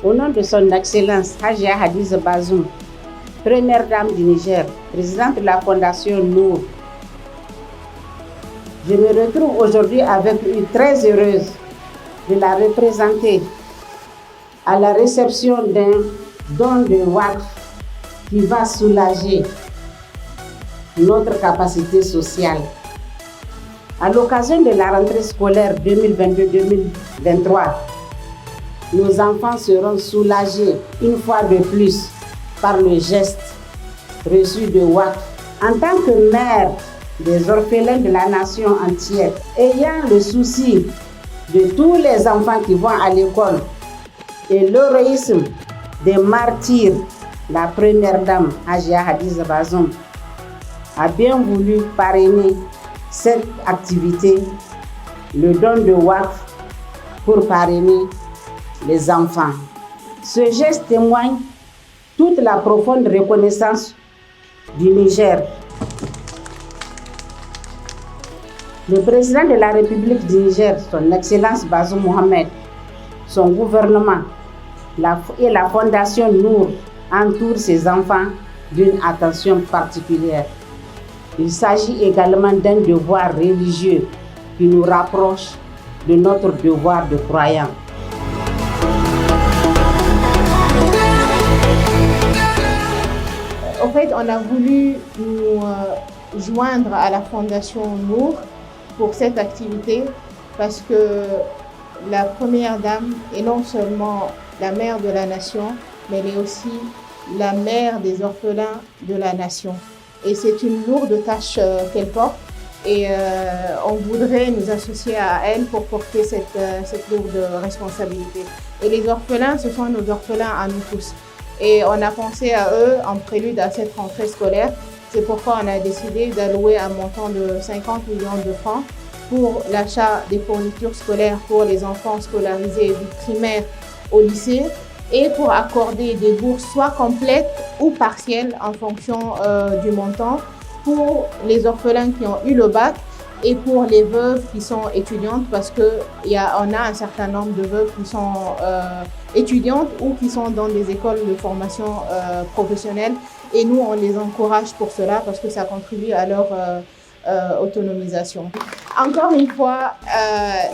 Au nom de son Excellence Hajia Hadiza Bazoum, Première Dame du Niger, présidente de la Fondation Nour, je me retrouve aujourd'hui avec une très heureuse de la représenter à la réception d'un don de WACF qui va soulager notre capacité sociale. À l'occasion de la rentrée scolaire 2022-2023, nos enfants seront soulagés une fois de plus par le geste reçu de WACF. En tant que mère des orphelins de la nation entière, ayant le souci de tous les enfants qui vont à l'école et l'héroïsme des martyrs, la première dame, Hajia Hadiza Bazoum, a bien voulu parrainer cette activité, le don de WACF pour parrainer les enfants. Ce geste témoigne toute la profonde reconnaissance du Niger. Le président de la République du Niger, son Excellence Bazoum Mohamed, son gouvernement et la Fondation Nour entourent ces enfants d'une attention particulière. Il s'agit également d'un devoir religieux qui nous rapproche de notre devoir de croyants. En fait, on a voulu nous joindre à la Fondation Nour pour cette activité parce que la Première Dame est non seulement la mère de la nation, mais elle est aussi la mère des orphelins de la nation. Et c'est une lourde tâche qu'elle porte et on voudrait nous associer à elle pour porter cette lourde responsabilité. Et les orphelins, ce sont nos orphelins à nous tous. Et on a pensé à eux en prélude à cette rentrée scolaire. C'est pourquoi on a décidé d'allouer un montant de 50 millions de francs pour l'achat des fournitures scolaires pour les enfants scolarisés du primaire au lycée et pour accorder des bourses soit complètes ou partielles en fonction du montant pour les orphelins qui ont eu le bac et pour les veuves qui sont étudiantes parce qu'on a un certain nombre de veuves qui sont étudiantes ou qui sont dans des écoles de formation professionnelle et nous on les encourage pour cela parce que ça contribue à leur autonomisation. Encore une fois,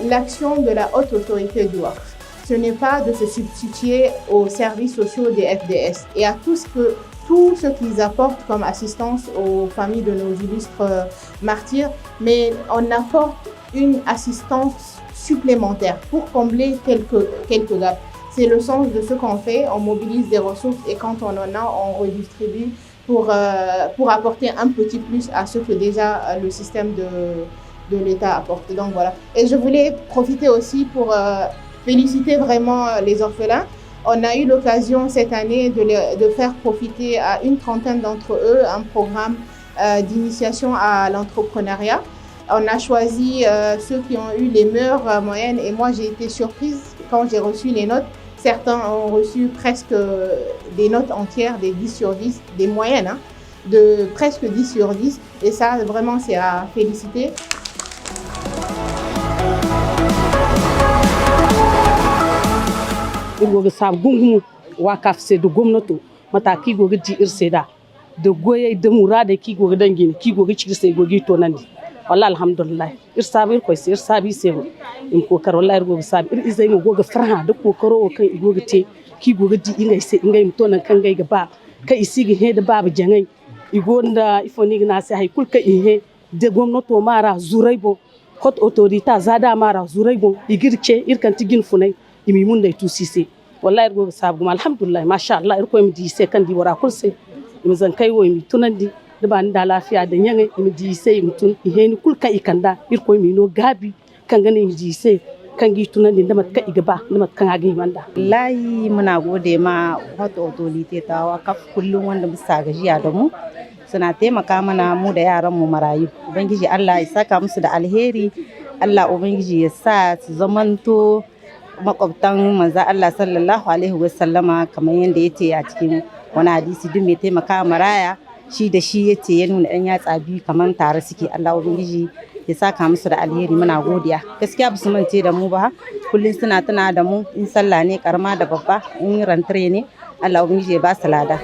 l'action de la haute autorité du WACF, ce n'est pas de se substituer aux services sociaux des FDS et à tout ce qu'ils apportent comme assistance aux familles de nos illustres martyrs, mais on apporte une assistance supplémentaire pour combler quelques gaps. C'est le sens de ce qu'on fait, on mobilise des ressources et quand on en a, on redistribue pour apporter un petit plus à ce que déjà le système de l'État apporte. Donc voilà. Et je voulais profiter aussi pour féliciter vraiment les orphelins. On a eu l'occasion cette année de faire profiter à une trentaine d'entre eux un programme d'initiation à l'entrepreneuriat. On a choisi ceux qui ont eu les meilleures moyennes et moi j'ai été surprise quand j'ai reçu les notes. Certains ont reçu presque des notes entières, des 10 sur 10, des moyennes, de presque 10 sur 10. Et ça, vraiment, c'est à féliciter. Irgoga sab gungumu wakaf se do gwamnato mataki goga ji irseda da goye da murada ki goga dangine ki goga cirse gogi to nandi wallahi alhamdulillah irsabi ko se irsabi se in ko kar wallahi irgoga sab izai mo goga farha da kokaro kan igoga te ki goga ji ingai se ingai to nan kan gai gaba kai isigi he da baba jangai igonda ifoni na sai hay kulka ihe da gwamnato mara zuraibo hot autorita zada mara zuraibo igirce irkan tigin funai imi mun dai tusise wallahi irgo sabu alhamdulillah masha Allah irko mi di se kan di wara kulse imi zan kai wo imi tunandi da ban da lafiya da yangai imi di se imi tun iheni kulka ikanda irko mi no gabi kan gane imi di se kan gi tunandi da matka igaba da matkan agi manda wallahi muna gode ma hot authority ta WACF kullum wanda bisa gajiya da mu suna taimaka mana mu da yaran mu marayu ubangiji Allah ya saka musu da alheri Allah ubangiji ya sa su zamanto makwabtan manzo Allah sallallahu alaihi wasallama kamar yanda yace a cikin wani hadisi duk mai taimaka maraya shi da shi yace ya nuna ɗan yatsa biyu kamar tare suke Allah ubangiji ya saka musu da alheri, muna godiya. Gaskiya ba su mance da mu ba, kullum suna tuna da mu in sallah ne karama da babba, in rantare ne, Allah ubangiji ya ba su lada.